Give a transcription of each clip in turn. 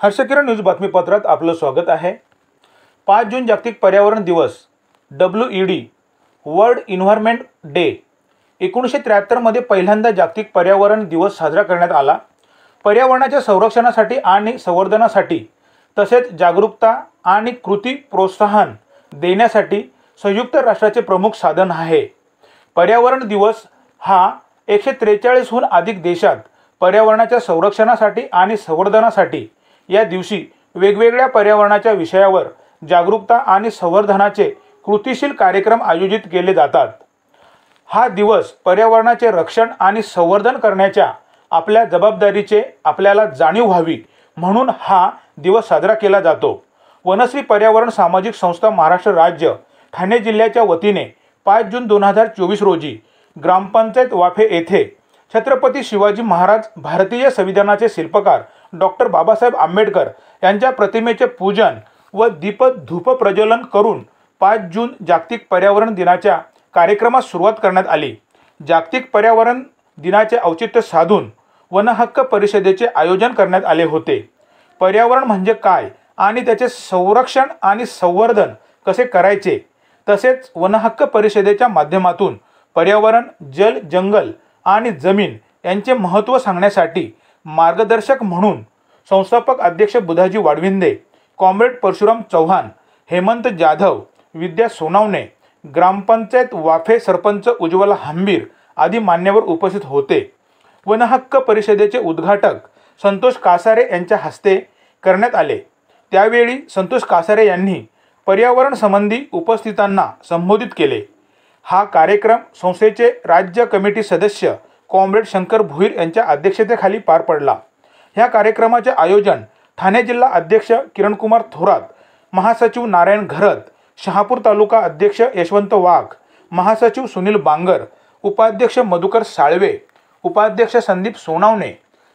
हर्षकिरण news बातमीपत्रात आपलं स्वागत आहे। 5 जून जागतिक पर्यावरण दिवस WED वर्ल्ड एन्व्हायरमेंट डे 1973 मध्ये पहिल्यांदा जागतिक पर्यावरण दिवस साजरा करण्यात आला। पर्यावरणाच्या संरक्षणासाठी आणि संवर्धनासाठी तसेच जागरूकता आणि कृती प्रोत्साहन देण्यासाठी संयुक्त राष्ट्राचे प्रमुख साधन आहे। पर्यावरण दिवस हा 143 हून अधिक देशात पर्यावरणाच्या संरक्षणासाठी आणि संवर्धनासाठी या दिवशी वेगवेगळ्या पर्यावरणाच्या विषयावर जागरूकता आणि संवर्धनाचे कृतिशील कार्यक्रम आयोजित केले जातात। हा दिवस पर्यावरणाचे रक्षण आणि संवर्धन करण्याच्या आपल्या जबाबदारीचे आपल्याला जाणीव व्हावी म्हणून हा दिवस साजरा केला जातो। वनश्री पर्यावरण सामाजिक संस्था महाराष्ट्र राज्य ठाणे जिल्ह्याच्या वतीने 5 जून 2024 रोजी ग्रामपंचायत वाफे येथे छत्रपती शिवाजी महाराज भारतीय संविधानाचे शिल्पकार डॉक्टर बाबासाहेब आंबेडकर यांच्या प्रतिमेचे पूजन व दीपधूप प्रज्वलन करून 5 जून जागतिक पर्यावरण दिनाच्या कार्यक्रमास सुरुवात करण्यात आली। जागतिक पर्यावरण दिनाचे औचित्य साधून वन हक्क परिषदेचे आयोजन करण्यात आले होते। पर्यावरण म्हणजे काय आणि त्याचे संरक्षण आणि संवर्धन कसे करायचे तसेच वन हक्क परिषदेच्या माध्यमातून पर्यावरण, जल, जंगल आणि जमीन यांचे महत्त्व सांगण्यासाठी मार्गदर्शक म्हणून संस्थापक अध्यक्ष बुधाजी वाडविंदे, कॉम्रेड परशुराम चव्हाण, हेमंत जाधव, विद्या सोनावणे, ग्रामपंचायत वाफे सरपंच उज्ज्वला हंबीर आदी मान्यवर उपस्थित होते। वन हक्क परिषदेचे उद्घाटक संतोष कासारे यांच्या हस्ते करण्यात आले। त्यावेळी संतोष कासारे यांनी पर्यावरण संबंधी उपस्थितांना संबोधित केले। हा कार्यक्रम संस्थेचे राज्य कमिटी सदस्य कॉम्रेड शंकर भुईर यांच्या अध्यक्षतेखाली पार पडला। ह्या कार्यक्रमाचे आयोजन ठाणे जिल्हा अध्यक्ष किरणकुमार थोरात, महासचिव नारायण घरत, शहापूर तालुका अध्यक्ष यशवंत वाघ, महासचिव सुनील बांगर, उपाध्यक्ष मधुकर साळवे, उपाध्यक्ष संदीप सोनावणे,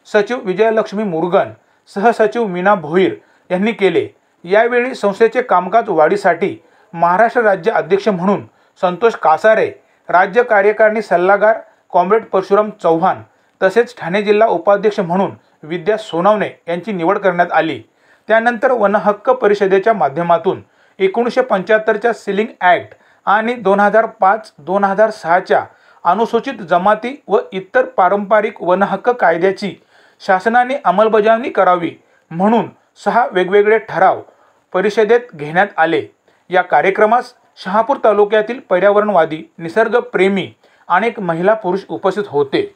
सचिव विजयलक्ष्मी मुरगन, सहसचिव मीना भोईर यांनी केले। यावेळी संस्थेचे कामकाज वाढीसाठी महाराष्ट्र राज्य अध्यक्ष म्हणून संतोष कासारे, राज्य कार्यकारिणी सल्लागार कॉम्रेड परशुराम चव्हाण तसेच ठाणे जिल्हा उपाध्यक्ष म्हणून विद्या सोनावणे यांची निवड करण्यात आली। त्यानंतर वन हक्क परिषदेच्या माध्यमातून 1975च्या सिलिंग ॲक्ट आणि 2005-2006च्या अनुसूचित जमाती व इतर पारंपरिक वन हक्क कायद्याची शासनाने अंमलबजावणी करावी म्हणून 6 वेगवेगळे ठराव परिषदेत घेण्यात आले। या कार्यक्रमास शहापूर तालुक्यातील पर्यावरणवादी, निसर्गप्रेमी अनेक महिला पुरुष उपस्थित होते।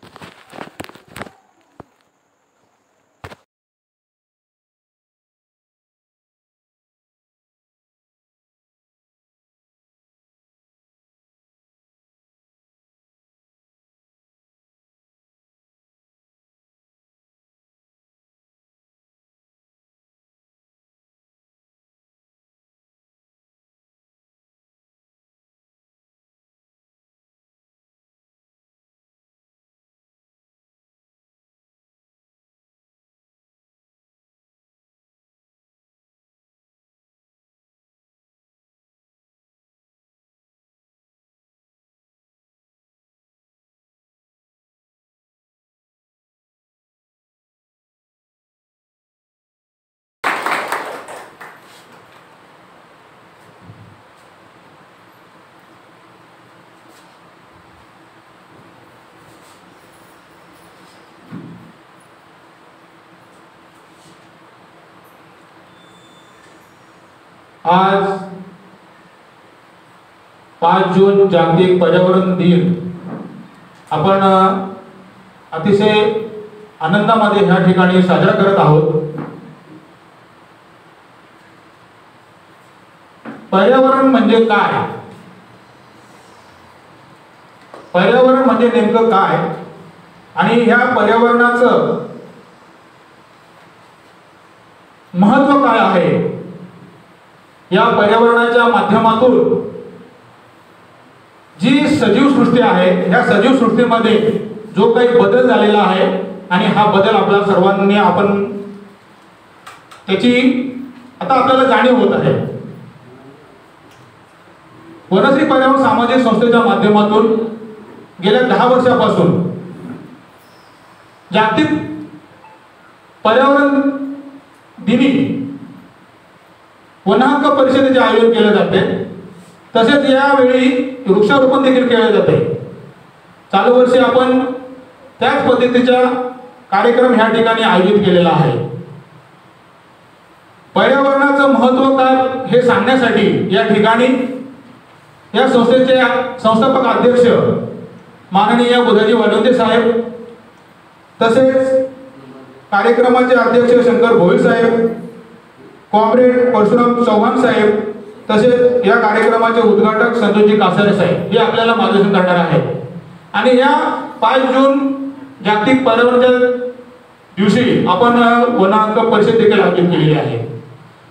आज 5 जून जागतिक पर्यावरण दिन आपण अतिशय आनंदामध्ये ह्या ठिकाणी साजरा करत आहोत। पर्यावरण म्हणजे काय? पर्यावरण म्हणजे नेमकं काय आणि ह्या पर्यावरणाचं महत्त्व काय आहे? या पर्यावरणाच्या माध्यमातून जी सजीव सृष्टी आहे ह्या सजीव सृष्टीमध्ये जो काही बदल झालेला आहे आणि हा बदल आपल्या सर्वांनी आपण त्याची आता आपल्याला जाणीव होत आहे। वनश्री पर्यावरण सामाजिक संस्थेच्या माध्यमातून गेल्या 10 वर्षापासून जागतिक पर्यावरण दिनी वन हक्क परिषदेचे आयोजन केले जाते। तसेच यावेळी वृक्षारोपण देखील केले जाते। चालू वर्षी आपण त्याच पद्धतीचा कार्यक्रम ह्या ठिकाणी आयोजित केलेला आहे। पर्यावरणाचं महत्त्व काय हे सांगण्यासाठी या ठिकाणी या संस्थेचे संस्थापक अध्यक्ष माननीय बुधाजी वालोंदे साहेब, तसेच कार्यक्रमाचे अध्यक्ष शंकर भोईर साहेब, कॉम्रेड परशुराम चव्हाण साहेब, तसेच या कार्यक्रमाचे उद्घाटक संतोषजी कासारे साहेब हे आपल्याला मार्गदर्शन करणार आहेत। आणि या 5 जून जागतिक पर्यावरणाच्या दिवशी आपण वन हक्क परिषद देखील आयोजित केलेली आहे।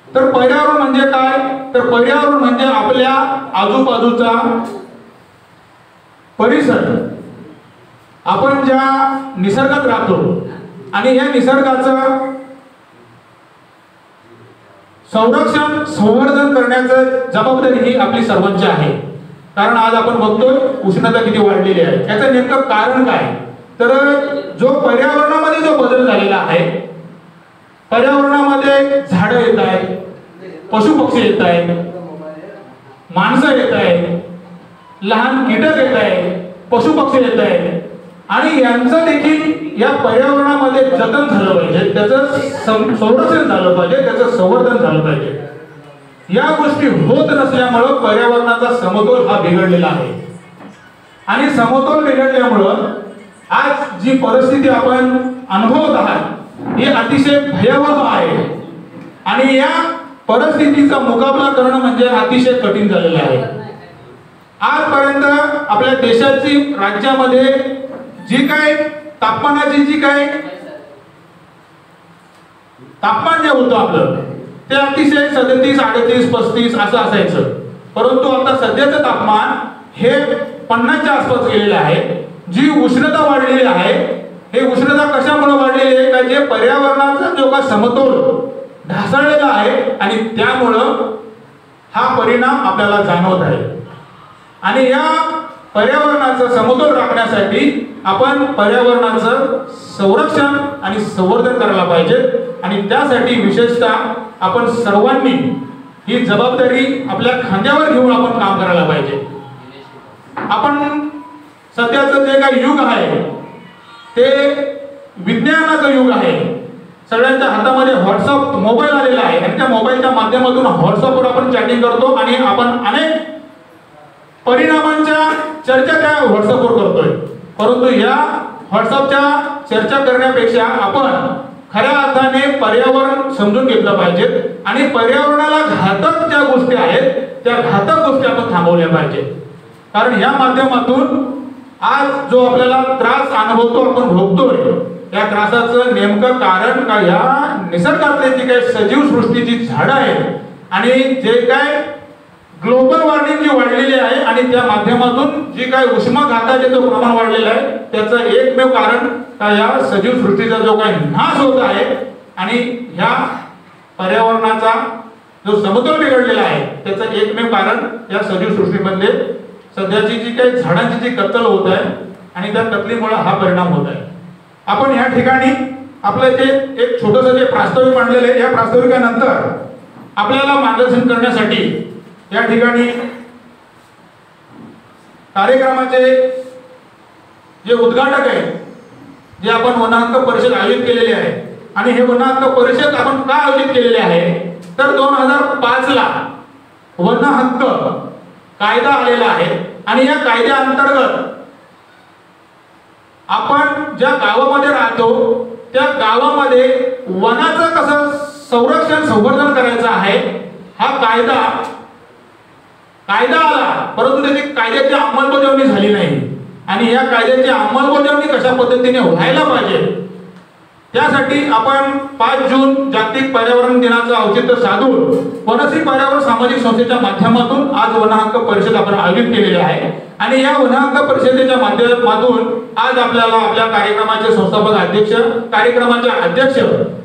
तर पर्यावरण म्हणजे काय? तर पर्यावरण म्हणजे आपल्या आजूबाजूचा परिसर, आपण ज्या निसर्गात राहतो आणि या निसर्गाचं संरक्षण संवर्धन करण्याची जबाबदारी ही आपली सर्वांची आहे। कारण आज आपण बघतोय उष्णता किती वाढलेली आहे। याचं नेमकं कारण काय? तर जो पर्यावरणामध्ये जो बदल झालेला आहे, पर्यावरणामध्ये झाडं येत आहेत, पशु पक्षी येत आहेत, माणसं येत आहेत, लहान कीटक येत आहेत, पशु पक्षी येत आहेत आणि यांचं देखील या पर्यावरणामध्ये जतन झालं पाहिजे, त्याचं संरक्षण झालं पाहिजे, त्याचं संवर्धन झालं पाहिजे। या गोष्टी होत नसल्यामुळे पर्यावरणाचा समतोल हा बिघडलेला आहे आणि समतोल बिघडल्यामुळं आज जी परिस्थिती आपण अनुभवत आहात ही अतिशय भयावह आहे आणि या परिस्थितीचा मुकाबला करणं म्हणजे अतिशय कठीण झालेलं आहे। आजपर्यंत आपल्या देशाची राज्यामध्ये जी काय तापमानाची जी काय तापमान जे होतं आपलं ते अतिशय 37, 38, 35 असं असायचं, परंतु आता सध्याचं तापमान हे 50च्या आसपास गेलेलं आहे। जी उष्णता वाढलेली आहे हे उष्णता कशामुळे वाढलेली आहे का जे पर्यावरणाचा जो का समतोल ढासळलेला आहे आणि त्यामुळं हा परिणाम आपल्याला जाणवत आहे। आणि या पर्यावरणाचा समतोल राखण्यासाठी आपण पर्यावरणाचं संरक्षण आणि संवर्धन करायला पाहिजे आणि त्यासाठी विशेषतः आपण सर्वांनी ही जबाबदारी आपल्या खांद्यावर घेऊन आपण काम करायला पाहिजे। आपण सध्याचं जे काही युग आहे ते विज्ञानाचं युग आहे। सगळ्यांच्या हातामध्ये व्हॉट्सअप मोबाईल आलेला आहे आणि त्या मोबाईलच्या माध्यमातून व्हॉट्सअपवर आपण चॅटिंग करतो आणि आपण अनेक परिणामांच्या चर्चा त्या व्हॉट्सअपवर करतोय, परंतु या व्हॉट्सअपच्या चर्चा करण्यापेक्षा आपण खऱ्या अर्थाने पर्यावरण समजून घेतलं पाहिजे आणि पर्यावरणाला घातक ज्या गोष्टी आहेत त्या घातक गोष्टी आपण थांबवल्या पाहिजे। कारण या माध्यमातून आज जो आपल्याला त्रास अनुभवतो आपण भोगतोय या त्रासाचं नेमकं कारण का या निसर्गातले जी काही सजीव सृष्टीची झाडं आहेत आणि जे काय ग्लोबल वॉर्मिंग जी वाढलेली आहे आणि त्या माध्यमातून जी काय उष्माघाताचे जो प्रमाण वाढलेलं आहे त्याचं एकमेव कारण का या सजीव सृष्टीचा जो काही नाश होत आहे आणि ह्या पर्यावरणाचा जो समतोल बिघडलेला आहे त्याचं एकमेव कारण या सजीव सृष्टीमध्ये सध्याची जी काही झाडांची जी कत्तल होत आहे आणि त्या कत्तलीमुळे हा परिणाम होत आहे। आपण या ठिकाणी आपलं जे एक छोटंसं जे प्रास्ताविक मांडलेलं आहे या प्रास्ताविकानंतर आपल्याला मार्गदर्शन करण्यासाठी या ठिकाणी कार्यक्रमाचे जे उद्घाटक आहेत जे आपण वन हक्क परिषद आयोजित केलेले आहे आणि हे वन हक्क परिषद आपण का आयोजित केलेले आहे तर 2005 ला वन हक्क कायदा आलेला आहे आणि या कायद्याअंतर्गत आपण ज्या गावामध्ये राहतो त्या गावामध्ये वनाचं कसं संरक्षण संवर्धन करायचं आहे हा कायदा आला, परंतु त्याची कायद्याची अंमलबजावणी झाली नाही आणि या कायद्याची अंमलबजावणी कशा पद्धतीने व्हायला पाहिजे त्यासाठी आपण 5 जून जागतिक पर्यावरण दिनाचं औचित्य साधून वनश्री पर्यावरण सामाजिक संस्थेच्या माध्यमातून आज वन हक्क परिषद आपण आयोजित केलेली आहे आणि या वन हक्क परिषदेच्या माध्यमातून आज आपल्याला आपल्या कार्यक्रमाचे संस्थापक अध्यक्ष, कार्यक्रमाचे अध्यक्ष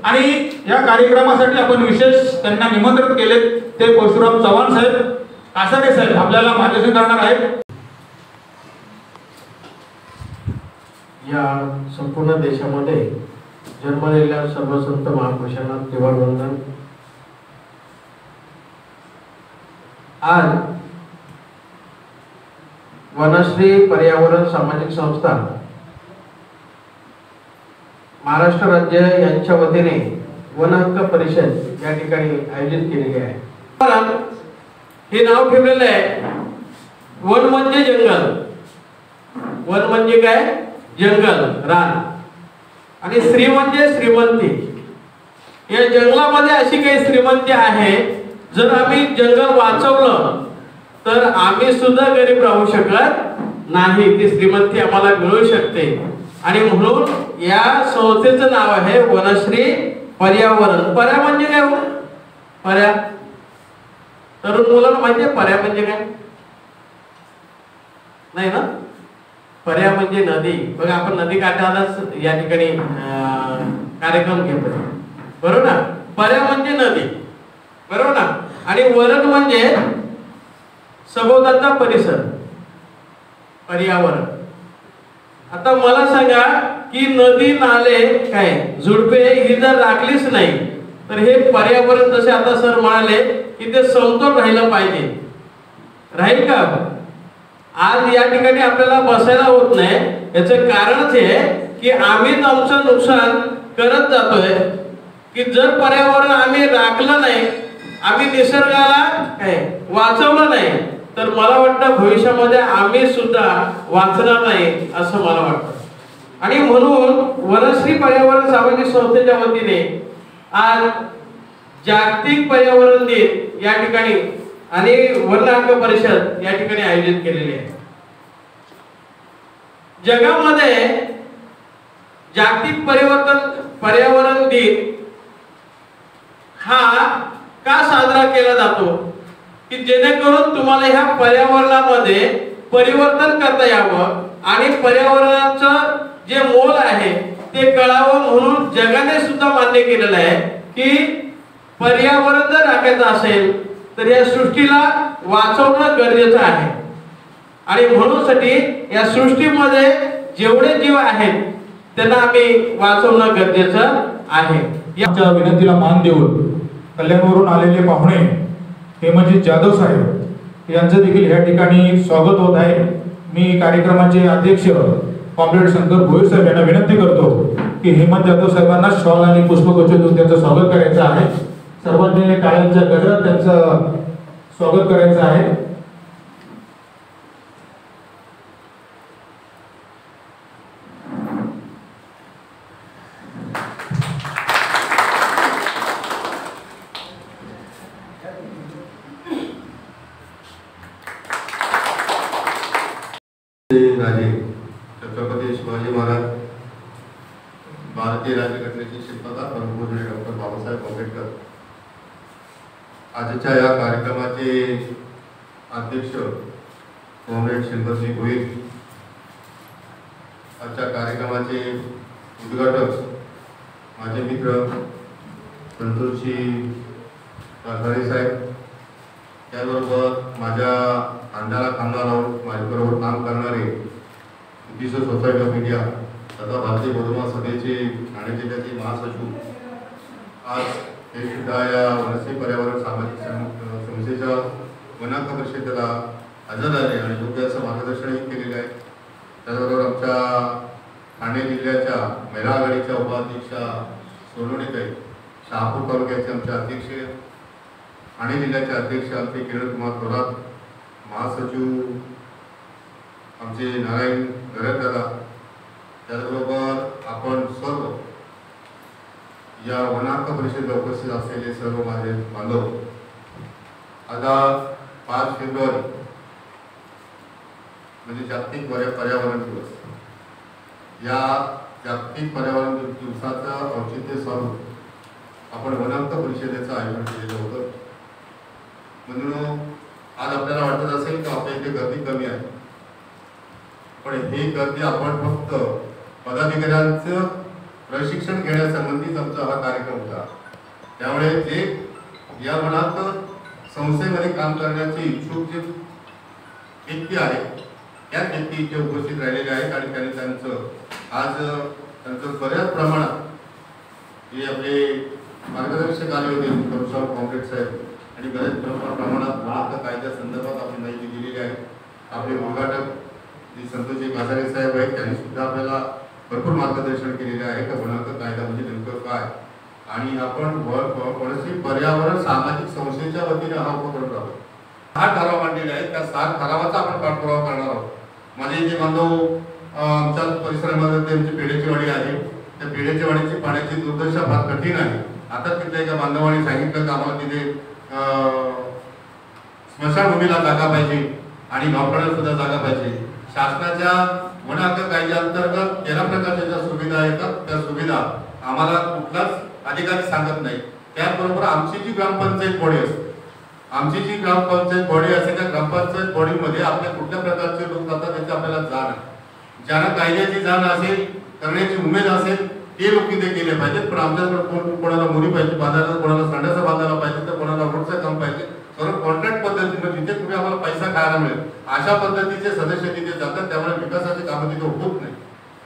आणि या कार्यक्रमासाठी आपण विशेष त्यांना निमंत्रित केले ते परशुराम चव्हाण साहेब, कासारे साहेब आपल्याला मार्गदर्शन करणार आहेत। या संपूर्ण देशामध्ये जन्मलेल्या सर्व संत महापुरुषांना त्रिवार वंदन। आज वनश्री पर्यावरण सामाजिक संस्था महाराष्ट्र राज्य यांच्या वतीने वन हक्क परिषद या ठिकाणी आयोजित केलेली आहे। हे नाव ठेवलेलं आहे वन म्हणजे जंगल। वन म्हणजे काय? जंगल, रान। आणि श्री म्हणजे श्रीमंती। या जंगलामध्ये अशी काही श्रीमंती आहे, जर आम्ही जंगल वाचवलं तर आम्ही सुद्धा गरीब राहू शकत नाही, ती श्रीमंती आम्हाला मिळू शकते। आणि म्हणून या संस्थेचं नाव आहे वनश्री पर्यावरण। पर्या म्हणजे काय हो? पर्या तरुण मुलांना माहिती आहे पर्या म्हणजे काय? नाही ना? पर्या म्हणजे नदी। बघा आपण नदी काठालाच या ठिकाणी कार्यक्रम घेतो, बरोबर ना? पर्या म्हणजे नदी, बरोबर ना? आणि वरण म्हणजे सभोवतालचा परिसर, पर्यावरण। आता मला सांगा की नदी, नाले, काय झुडपे ही जर राखलीच नाही तर हे पर्यावरण, जसे आता सर म्हणाले की ते समतोल राहिलं पाहिजे, राहील का? आज या ठिकाणी आपल्याला बसायला होत नाही, याचं कारणच हे की आम्हीच आमचं नुकसान करत जातोय। की जर पर्यावरण आम्ही राखलं नाही, आम्ही निसर्गाला काय वाचवलं नाही, तर मला वाटतं भविष्यामध्ये आम्ही सुद्धा वाचणार नाही असं मला वाटतं। आणि म्हणून वनश्री पर्यावरण सामाजिक संस्थेच्या वतीने आज जागतिक पर्यावरण दिन या ठिकाणी आणि वन हक्क परिषद या ठिकाणी आयोजित केलेली आहे। जगामध्ये जागतिक पर्यावरण दिन हा का साजरा केला जातो? की जेणेकरून तुम्हाला ह्या पर्यावरणामध्ये परिवर्तन करता यावं आणि पर्यावरणाचं जे मोल आहे ते कळावं, म्हणून जगाने सुद्धा मान्य केलेलं आहे की पर्यावरण जर राखायचं असेल तर या सृष्टीला वाचवणं गरजेचं आहे। आणि म्हणूनसाठी या सृष्टीमध्ये जेवढे जीव आहेत त्यांना आम्ही वाचवणं गरजेचं आहे। आमच्या विनंतीला मान देऊन कल्याणवरून आलेले पाहुणे हेमंत जाधव साहेब यांचं देखील या ठिकाणी स्वागत होत आहे। मी कार्यक्रमाचे अध्यक्ष कॉम्रेड शंकर भोईर साहेब यांना विनंती करतो की हेमंत जाधव साहेबांना शॉल आणि पुष्पगुच्छ देऊन त्यांचं स्वागत करायचं आहे। सर्वांनी टाळ्यांच्या गजरात त्यांचं स्वागत करायचं आहे। राजे छत्रपती शिवाजी महाराज भारतीय राज्यघटनेचे शिल्पकार परमपूज्य डॉक्टर बाबासाहेब आंबेडकर आजच्या या कार्यक्रमाचे अध्यक्ष कॉम्रेड शंकरजी भोईर, आजच्या कार्यक्रमाचे उद्घाटक माझे मित्र संतोषजी राठारे साहेब, त्याचबरोबर माझ्या खांद्याला खांदा लावून माझ्याबरोबर काम करणारे युनिसेफ सोसायटी ऑफ इंडिया तथा भारतीय बौद्ध सभेचे ठाणे जिल्ह्याचे महासचिव आज हे सुद्धा या वनश्री पर्यावरण सामाजिक संस्थेच्या वन हक्क परिषदेला हजर झाले आणि योग्य असं मार्गदर्शनही केलेले आहे। त्याचबरोबर आमच्या ठाणे जिल्ह्याच्या महिला आघाडीच्या उपाध्यक्षा सोनवणेताई, शहापूर तालुक्याचे आमचे अध्यक्ष, ठाणे जिल्ह्याचे अध्यक्ष आमचे किरण कुमार थोरात, महासचिव आमचे नारायण गरजदादा, त्याचबरोबर आपण सर्व या वन हक्क परिषदेला उपस्थित असलेले सर्व माझे बांधव, आता 5 फेब्रुवारी म्हणजे जागतिक पर्यावरण दिवस, या जागतिक पर्यावरण दिवसाचं औचित्य साधून आपण वन हक्क परिषदेचं आयोजन केलेलं होतं। म्हणून आज आपल्याला वाटत असेल की आपल्या इथे गर्दी कमी आहे, पण ही गर्दी आपण फक्त पदाधिकाऱ्यांचं प्रशिक्षण घेण्यासंबंधीच आमचा हा कार्यक्रम होता। त्यामुळे जे या वन हक्क संस्थेमध्ये काम करण्याचे इच्छुक जे व्यक्ती आहेत त्या व्यक्ती इथे उपस्थित राहिलेले आहेत आणि त्यांनी त्यांचं आज त्यांचं बऱ्याच प्रमाणात जे आपले मार्गदर्शक आले होते करुशाव कॉम्प्रेड साहेब आणि बरेच प्रमाणात वनाहक्क कायद्या संदर्भात आपली माहिती दिलेली आहे. आपले उद्घाटक जे संतोषजी कासारे साहेब आहेत त्यांनी सुद्धा आपल्याला भरपूर मार्गदर्शन केलेले आहे की वनाहक्क कायदा म्हणजे नेमकं काय. आणि आपण पॉलिसी पर्यावरण सामाजिक संस्थेच्या वतीने हा उपक्रम राहतो. 6 ठराव मांडलेले आहेत. त्या 7 ठरावाचा आपण पाठपुरावा करणार आहोत. माझे जे बांधव आमच्या परिसरामध्ये त्यांची पेढ्याची वाडी आहे, त्या पेढ्याची वाडीची पाण्याची दुर्दशा फार कठीण आहे. आता तिथल्या एका बांधवांनी सांगितलं की आम्हाला तिथे स्मशानभूमीला जागा पाहिजे आणि नौकांना सुद्धा जागा पाहिजे. शासनाच्या वन हक्क कायद्याअंतर्गत 13 प्रकारच्या ज्या सुविधा येतात त्या सुविधा आम्हाला कुठलाच अधिकारी सांगत नाही. त्याचबरोबर आमची जी ग्रामपंचायत बॉडी असते, आमची जी ग्रामपंचायत बॉडी असते त्या ग्रामपंचायत बॉडीमध्ये आपल्या कुठल्या प्रकारचे लोक जातात त्याची आपल्याला जाण आहे. ज्यांना कायद्याची जाण असेल, करण्याची उमेद असेल ते लोक तिथे गेले पाहिजेत. पण आमच्याकडे कोणाला मुली पाहिजे बांधायला, कोणाला संडासा बांधायला पाहिजे, तर कोणाला रोडचं काम पाहिजे. सर्व कॉन्ट्रॅक्ट पद्धतीने जिथे तुम्ही आम्हाला पैसा खायला मिळेल अशा पद्धतीचे सदस्य तिथे जातात. त्यामुळे विकासाची कामं तिथे होत नाही.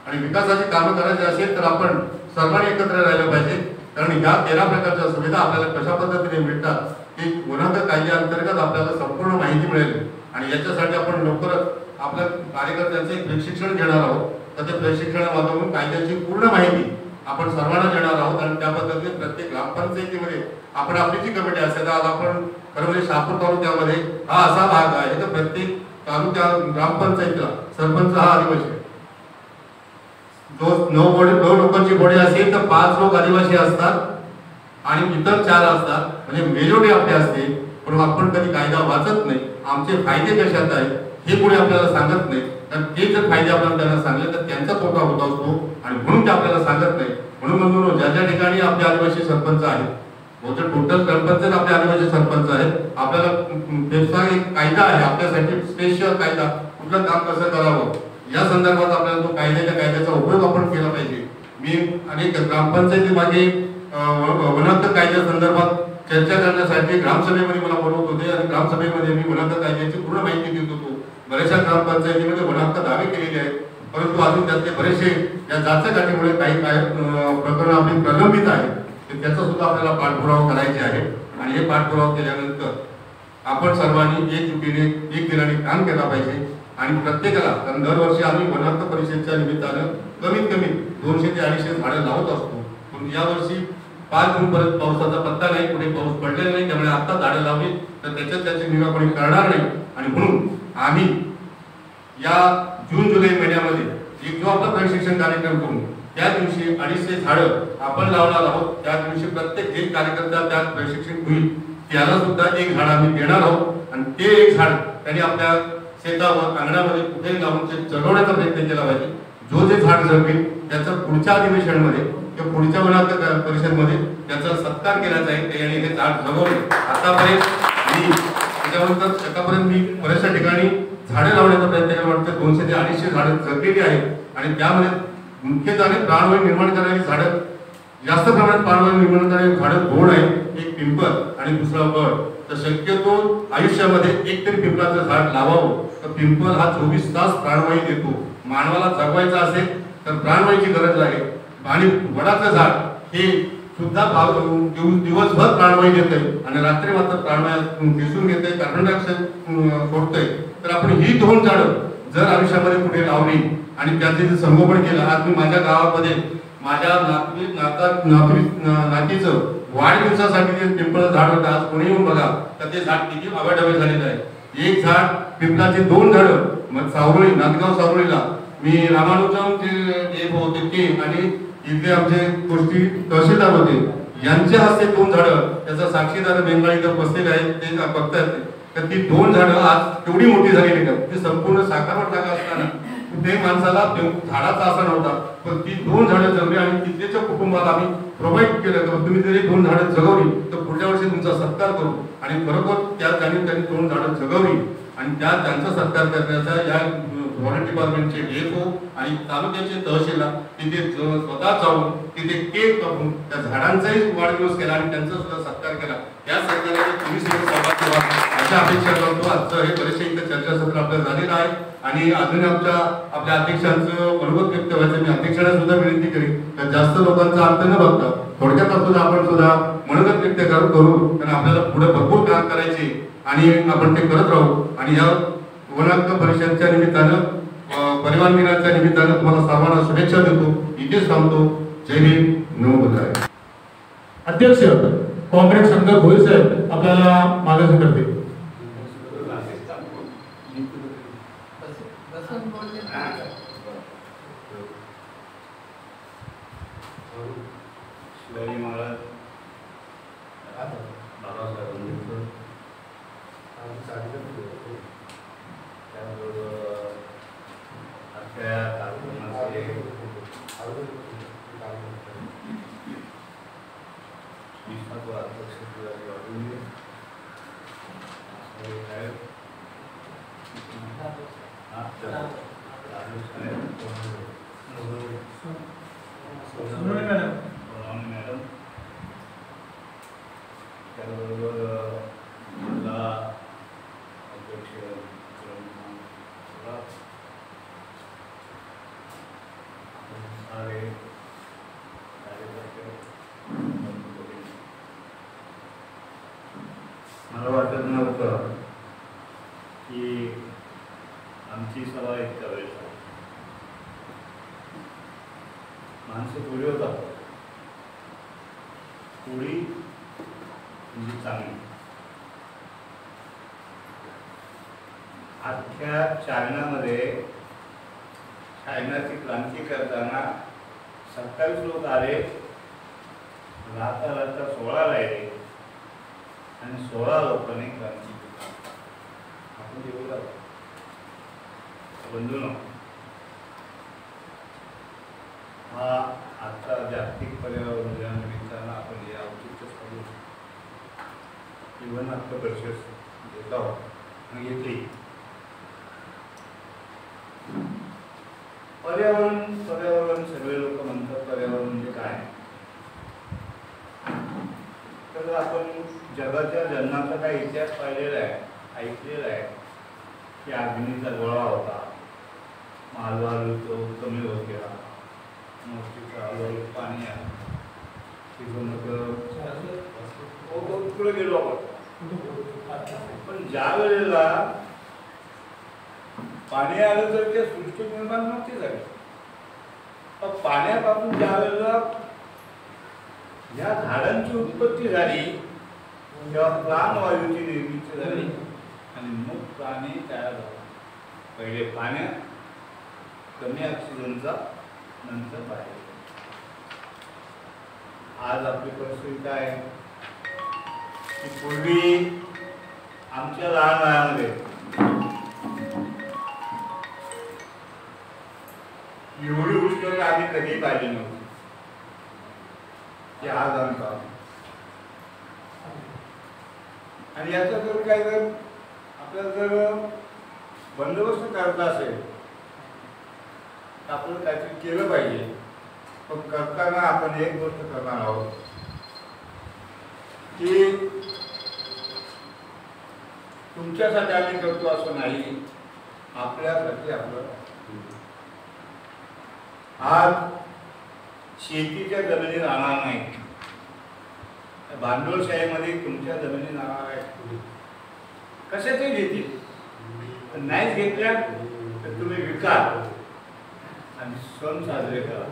आणि विकासाची कामं करायची असेल तर आपण सर्वांनी एकत्र राहिलं पाहिजे. कारण ह्या 13 प्रकारच्या सुविधा आपल्याला कशा पद्धतीने मिळतात ती वन हक्क कायद्याअंतर्गत आपल्याला संपूर्ण माहिती मिळेल. आणि याच्यासाठी आपण लवकरच आपल्या कार्यकर्त्यांचे एक प्रशिक्षण घेणार आहोत. तर ते प्रशिक्षणामधून कायद्याची पूर्ण माहिती आपण सर्वांना देणार आहोत. आणि त्या पद्धतीने प्रत्येक ग्रामपंचायतीमध्ये आपण आपली जी कमिटी असते, आज आपण खरं म्हणजे शहापूर तालुक्यामध्ये हा असा भाग आहे तर प्रत्येक तालुक्या ग्रामपंचायतीला सरपंच हा आदिवासी आहे. जो 9 लोकांची बॉडी असेल तर 5 लोक आदिवासी असतात आणि इतर 4 असतात. म्हणजे मेजॉरिटी आपली असते. पण आपण कधी कायदा वाचत नाही. आमचे फायदे कशात आहेत हे कोणी आपल्याला सांगत नाही. तर ते जर फायदे आपल्याला त्यांना सांगले तर त्यांचा तोटा होत असतो आणि म्हणून ते आपल्याला सांगत नाही. म्हणून ज्या ज्या ठिकाणी आपले आदिवासी सरपंच आहेत, बहुतेक टोटल सरपंच आपले आदिवासी सरपंच आहेत, आपल्याला पेपसा एक कायदा आहे आपल्यासाठी स्पेशल कायदा, कुठलं काम कसं करावं या संदर्भात आपल्याला तो कायद्याचा उपयोग आपण केला पाहिजे. मी अनेक ग्रामपंचायती मागे वन हक्क कायद्या संदर्भात चर्चा करण्यासाठी ग्रामसभेमध्ये मला बोलवत होते आणि ग्रामसभेमध्ये मी वन हक्क कायद्याची पूर्ण माहिती देत होतो. बऱ्याचशा ग्रामपंचायतीमध्ये वन हक्क दावे केलेले आहेत, परंतु अजून त्यातले बरेचसे या जाचकाठीमुळे काही प्रकरण आपली प्रलंबित आहेत. त्याचा सुद्धा आपल्याला पाठपुरावा करायचे आहे. आणि हे पाठपुरावा केल्यानंतर आपण सर्वांनी एकजुटीने एक दिलाने काम केला पाहिजे. आणि प्रत्येकाला, कारण दरवर्षी आम्ही वन हक्क परिषदेच्या निमित्तानं कमीत कमी 200 ते 250 झाडं लावत असतो. पण यावर्षी 5 जूनपर्यंत पावसाचा पत्ता नाही, कुठे पाऊस पडलेला नाही. त्यामुळे आता झाडं लावली तर त्याच्यात त्याची निगा कोणी करणार नाही. आणि म्हणून आम्ही या जून-जुलै महिन्यामध्ये एक जो आपला प्रशिक्षण कार्यक्रम करून त्या दिवशी 250 झाडं आपण लावणार आहोत. त्या दिवशी प्रत्येक एक कार्यकर्ता त्यात प्रशिक्षण होईल, त्याला सुद्धा एक झाड आम्ही देणार आहोत. आणि ते एक झाड त्यांनी आपल्या शेतावर, अंगणामध्ये कुठेही लावून जगवण्याचा प्रयत्न केला पाहिजे. जो जे झाड जगवेल त्याचा पुढच्या अधिवेशनामध्ये किंवा पुढच्या वन हक्क परिषदेमध्ये त्याचा सत्कार केला जाईल. त्याने हे झाड जगवले. आतापर्यंत मी बऱ्याचशा ठिकाणी झाडे लावण्याचा प्रयत्न केला. वाटतं 200 ते 250 झाडं जगलेली आहेत. आणि त्यामध्ये मुख्यत्वे प्राणवायू निर्माण करणारी झाडं, जास्त प्रमाणात प्राणवायू निर्माण करणारी झाडं 2 आहेत. एक पिंपळ आणि दुसरा वड. तर शक्यतो आयुष्यामध्ये एक तरी पिंपळाचं झाड लावावं. तर पिंपळ हा 24 तास प्राणवायू देतो. मानवाला जगवायचा असेल तर प्राणवायूची गरज लागेल. आणि वडाचं झाड हे सुद्धा दिवसभर प्राणवायू देत आहे आणि रात्री मात्र प्राणवायू दिसून घेत आहे, कार्बन डायऑक्साईड सोडतंय. तर आपण ही 2 झाडं जर आयुष्यामध्ये कुठे लावली आणि त्याचे संगोपन केलं. आज मी माझ्या गावामध्ये माझ्या नातीचं वाढदिवसासाठी ते पिंपळाचं झाड होतं. आज कोणी येऊन बघा तर ते झाड किती अवाढव्य झालेलं आहे. एक झाड पिंपळाचे 2 झाडं. मग सावरोळी, नांदगाव सावरोळीला मी रामानुजम ते होते ते आणि इथले आमचे गोष्टी तहसीलदार होते, यांच्या हस्ते 2 झाडं, त्याचा साक्षीदार बेंगाळी इथं बसलेले आहेत, ते बघतायत. तर ती 2 झाडं आज केवढी मोठी झालेली आहेत. ती संपूर्ण साकारवट जागा असताना कुठेही माणसाला झाडाचा असा नव्हता. पण ती 2 झाडं जगली आणि तिथल्याच्या कुटुंबाला आम्ही प्रोव्हाइड केलं की तुम्ही जरी 2 झाडं जगवली तर पुढच्या वर्षी तुमचा सत्कार करू. आणि खरोखर त्या त्यांनी 2 झाडं जगवली आणि त्यांचा सत्कार करण्याचा या फॉरेस्ट डिपार्टमेंटचे DFO आणि तालुक्याचे तहसीलदार तिथे स्वतः जाऊन तिथे केक कापून त्या झाडांचाही वाढदिवस केला आणि त्यांचा सुद्धा सत्कार केला. या सत्काराचे तुम्ही सहभागी व्हा अशा अपेक्षा करतो. आजचं हे परिषदेचं चर्चासत्र आपलं झालेलं आहे. आणि अजून आपल्या अध्यक्षांचं मनोगत व्यक्त व्हायचं. मी अध्यक्षांना सुद्धा विनंती करेन तर जास्त लोकांचा अंत न बघता थोडक्यात सुद्धा आपण सुद्धा मनोगत व्यक्त करू, कारण आपल्याला पुढे भरपूर काम करायचे आणि आपण ते करत राहू. आणि या वन हक्क परिषदच्या निमित्तानं परिवार दिनाच्या निमित्तानं तुम्हाला सर्वांना शुभेच्छा देतो. इथेच थांबतो. जय भीम. नमो बुद्धाय. अध्यक्ष कॉम्रेड शंकर भोईर साहेब आपल्याला मार्गदर्शन करतील. शिवाजी महाराज, बाबासाहेब आंबेडकर, त्याबरोबर आजच्या कार्यक्रमाचे अध्यक्ष मॅडम, त्याबरोबर जिल्हा अध्यक्ष सारे कार्यकर्ते, मला वाटत नव्हतं की आमची सभा इतक्या वेळ माणसं थोडी होतात. थोडी म्हणजे चांगली. अख्ख्या चायनाची क्रांती करताना 27 लोक आले, राहता राहता 16 राहिले आणि 16 लोकांनी क्रांती केली. आपण जेवढा बंधू हा आता जागतिक पर्यावरण दिनानिमित्तानं आपण या औचित्य वन हक्क परिषद घेत आहोत आणि घेतली. पर्यावरण सगळे लोक म्हणतात पर्यावरण म्हणजे काय. तर आपण जगाच्या जन्माचा काही इतिहास पाहिलेला आहे, ऐकलेला आहे की अग्नीचा गोळा होता, मालवाहू तो कमी होत गेला, मोठीचा हळूहळू पाणी आलं, पुढे गेलो आपण. पण ज्या वेळेला पाणी आलं तर त्या सृष्टी निर्माण नव्हती झाली. पण पाण्यापासून ज्या वेळेला या झाडांची उत्पत्ती झाली तेव्हा प्राणवायूची निर्मिती झाली आणि मग प्राणी तयार झाला. पहिले पाण्यात, कमी ऑक्सिजनचा, नंतर बाहेर. आज आपली परिस्थिती काय की पूर्वी आमच्या लहान वयामध्ये एवढी उष्णता आम्ही कधी पाहिली नव्हती की आज आमचा. आणि याचा जर काय जर आपल्याला जर बंदोबस्त करायचा असेल तर आपण काहीतरी केलं पाहिजे. पण करताना आपण एक गोष्ट करणार आहोत की तुमच्यासाठी आम्ही करतो असं नाही, आपल्यासाठी. आपलं आज शेतीच्या जमिनी राहणार नाही, भांडवलशाहीमध्ये तुमच्या जमिनी राहणार आहेत. कशाचे घेतील, नाहीच घेतल्या तर तुम्ही विका आणि सण साजरे करा.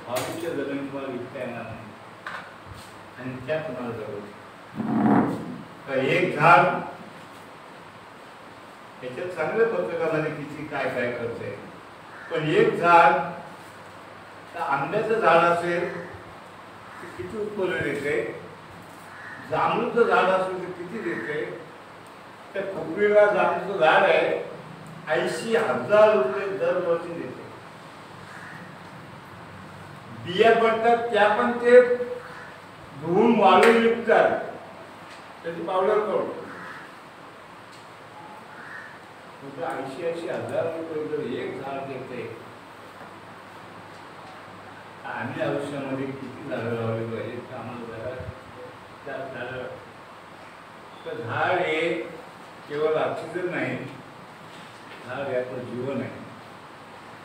भावीच्या जमिनी तुम्हाला विकता येणार नाही आणि त्या तुम्हाला जवळ. तर एक झाड याच्यात चांगल्या पत्रकामध्ये किती काय काय करते, पण एक झाड तर आंब्याचं झाड असेल तर किती उत्पन्न देते, जांभूचं झाड असेल तर किती देते. त्या खोपरीला जांभूचं झाड आहे 80,000 रुपये दरवर्षी देते. बिया पडतात त्या पण ते धुवून वाळून विकतात, त्याची पावडर करून 80,000 रुपये जर एक झाड देते. आम्ही आयुष्यामध्ये किती झाडं लावली पाहिजे तर आम्हाला झाड हे केवळ ऑक्सिजन नाही, झाड हे आपलं जीवन आहे.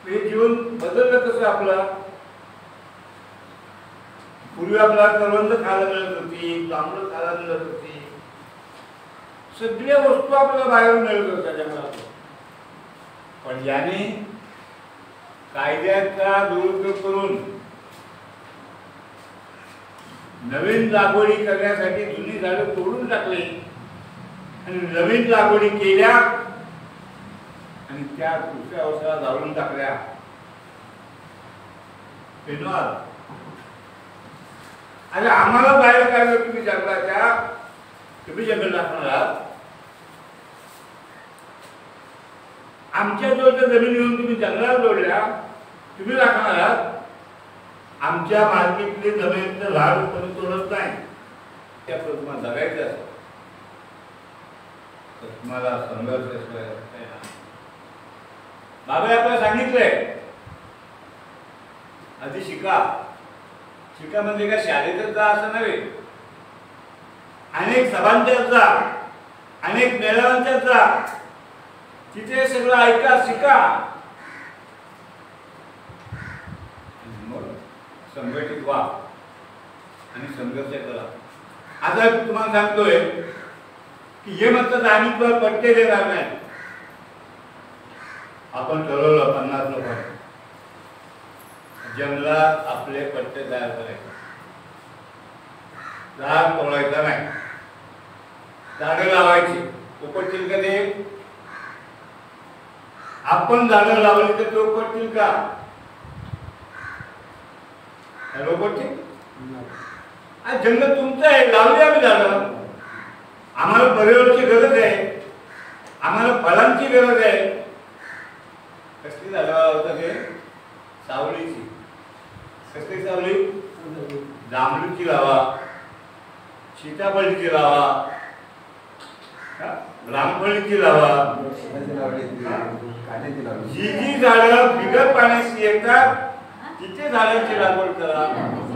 हे जीवन बदललं कसं आपलं पूर्वी आपल्याला करवंद खायला मिळत होती, जांभळं खायला मिळत होती, सगळ्या वस्तू आपल्याला बाहेर मिळत होत्या जंगलात. पण याने कायद्याचा दुरुपयोग करून नवीन लागवडी करण्यासाठी जुनी झाडं तोडून टाकली आणि नवीन लागवडी केल्या आणि त्या दुसऱ्या वर्षाला जाळून टाकल्या. आणि आम्हाला बाहेर काढलं तुम्ही जंगलाच्या, तुम्ही जंगल टाकणार आहात. आमच्या जवळच्या जमीन घेऊन तुम्ही जंगलात जोडल्या, तुम्ही राखणार आहात. आमच्या मार्केटली जमिनीचं झाड तुम्ही तोडत नाही. त्या तुम्हाला जगायचं असं तर तुम्हाला संघर्ष बाबा आपल्याला सांगितलंय आधी शिका. शिका म्हणजे काय शाळेतच जा असं नव्हे. अनेक सभांच्यात जा, अनेक मेळाव्यांच्यात जा, तिथे सगळं ऐका, शिका, संघटित व्हा आणि संघर्ष करा. आता तुम्हाला सांगतोय की हे म्हणतात आम्ही तुला पट्टे देणार नाही. आपण ठरवलं 50 लोकांनी जंगलात आपले पट्टे तयार करायचे, झाड तोडायचं नाही, झाडं लावायची. तो पडतील का ते? आपण झाडं लावली तर तो पडतील का? जंगल तुमचं आहे, लावली आम्ही झाडं. आम्हाला पर्यावरणाची गरज आहे, आम्हाला फळांची गरज आहे. कसली झाडं लावतात हे? सावलीची. कसली सावली? जांभळीची लावा, सीताफळीची लावा, रामफळीची लावा. जी जी झाडं बिगर पाण्याची येतात तिथे झाडांची लागवड करा.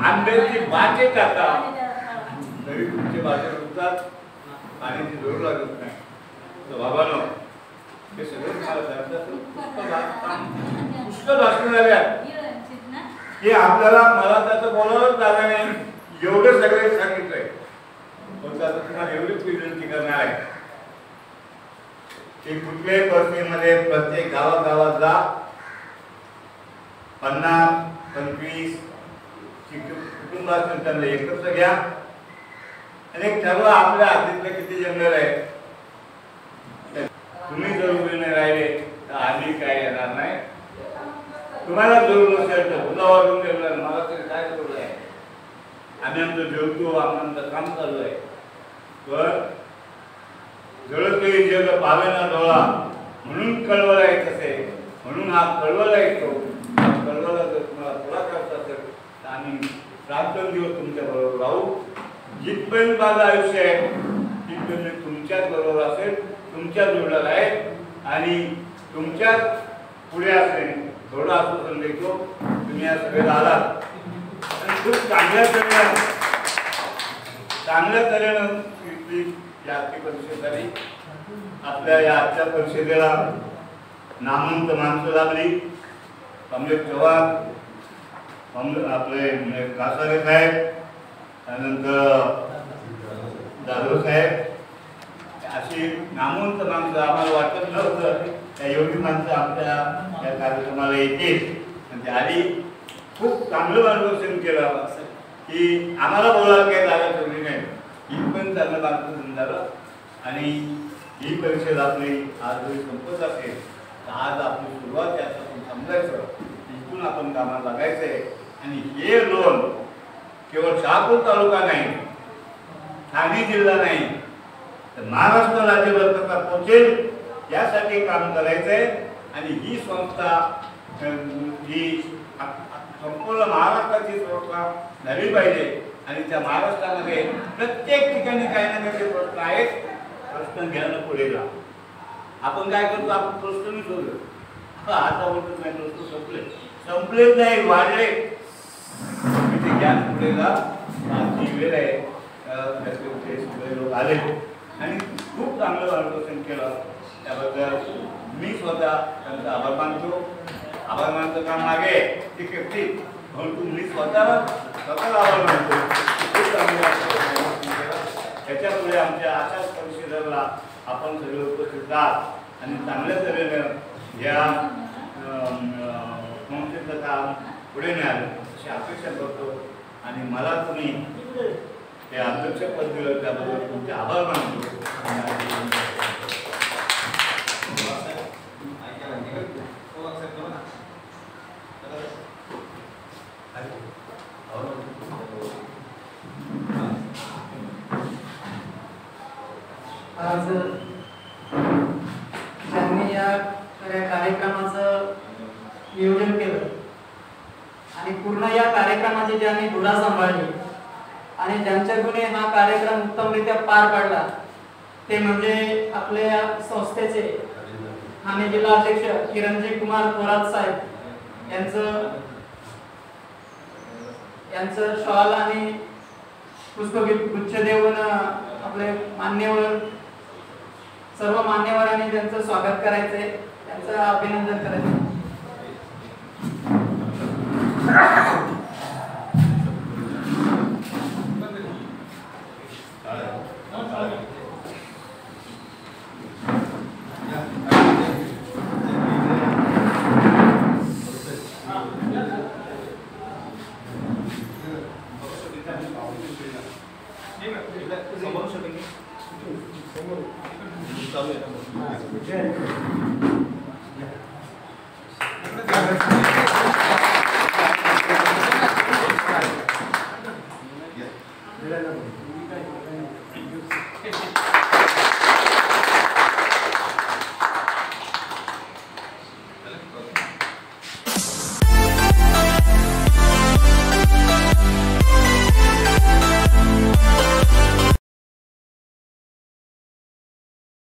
आंब्याची बाचे टाका, तरी तुमचे बाचे उगतात, पाण्याची जोर लागत नाही. तर बाबांनो, हे सगळं पुष्कळ भाषण झाल्या की आपल्याला मला त्याचं बोलावंच जागा नाही. एवढं सगळे सांगितलंय. पण आता तुम्हाला एवढीच विनंती करणार आहे की कुठल्याही परिस्थितीमध्ये प्रत्येक गावागावात जा, 50, 25 कुटुंब असतील त्यांना एकत्र घ्या आणि ठरवा आपल्या हातीतलं किती जंगल आहे. तुम्ही जर उभे नाही राहिले तर आम्ही काय येणार नाही. तुम्हाला जरूर नसेल तर गुलावरून गेलं, मला तरी काय जरूर आहे. आम्ही आमचं जेवतो, आमचं काम चालू आहे. पण जळतही जग पावेना डोळा म्हणून कळवला येत असे, म्हणून हा कळवला येतो. कळवला जर तुम्हाला थोडा करता असेल तर आम्ही 7 दिवस तुमच्या बरोबर राहू. जिथपर्यंत माझं आयुष्य आहे तिथपर्यंत तुमच्याच बरोबर असेल, तुमच्या जोडला आहे आणि तुमच्याच पुढे असेल. थोडा आश्वासन देतो, तुम्ही या सगळ्याला आलात आणि खूप चांगल्या तऱ्हेनं या आजची परिषद झाली. आपल्या या आजच्या परिषदेला नामवंत माणसं लागली. कमलेश चव्हाण, आपले कासारे साहेब, त्यानंतर जाधव साहेब, अशी नामवंत माणसं. आम्हाला वाटत नव्हतं त्या एवढी माणसं आपल्या या कार्यक्रमाला येतील. आणि आली, खूप चांगलं मार्गदर्शन केलं की आम्हाला बोलायला काही जागा ठेवली नाही. ही पण चांगलं मार्गदर्शन झालं आणि ही परिषद आपली आज जरी संपत असेल तर आज आपली सुरुवात याच्यातून समजायचं, इथून आपण कामाला लागायचं आहे. आणि हे लोन केवळ शहापूर तालुका नाही, ठाणे जिल्हा नाही तर महाराष्ट्र राज्यभर कसा पोचेल यासाठी काम करायचं आहे. आणि ही संस्था ही संपूर्ण महाराष्ट्राची संस्था झाली पाहिजे. आणि त्या महाराष्ट्रामध्ये प्रत्येक ठिकाणी काही ना काही प्रश्न आहेत. प्रश्न घ्यायला पुढे जा. आपण काय करतो, आपण प्रश्न नाही शोधतो. आता बोलतो नाही, प्रश्न संपलेच नाही, वाढले. तिथे ज्ञान पुढे जा. माझी वेळ आहे. लोक आले आणि खूप चांगलं मार्गदर्शन केलं. त्याबद्दल मी स्वतः त्यांचा आभार मानतो. आभार मानतो काम मागे ती व्यक्ती म्हणून मी स्वतः स्वतःला आभार मानतो. खूप चांगली त्याच्यापुढे आमच्या अशाच परिषदेला आपण सगळे उपस्थित राहात आणि चांगल्या तऱ्हेनं या संस्थेचं काम पुढे न्याल अशी अपेक्षा करतो. आणि मला तुम्ही ते अध्यक्षपद दिलं त्याबद्दल तुमचे आभार मानतो. आज ज्यांनी या कार्यक्रमाचं नियोजन केलं आणि पूर्ण या कार्यक्रमाची ज्यांनी धुरा सांभाळली आणि ज्यांच्याकडून हा कार्यक्रम उत्तमरित्या पार पाडला ते म्हणजे आपल्या संस्थेचे ठाणे जिल्हा अध्यक्ष किरणजी कुमार थोरात साहेब यांचं शॉल आणि पुष्पगुच्छ देऊन आपले मान्यवर सर्व मान्यवरांनी त्यांचं स्वागत करायचंय, त्यांचं अभिनंदन करायचं. Thank you.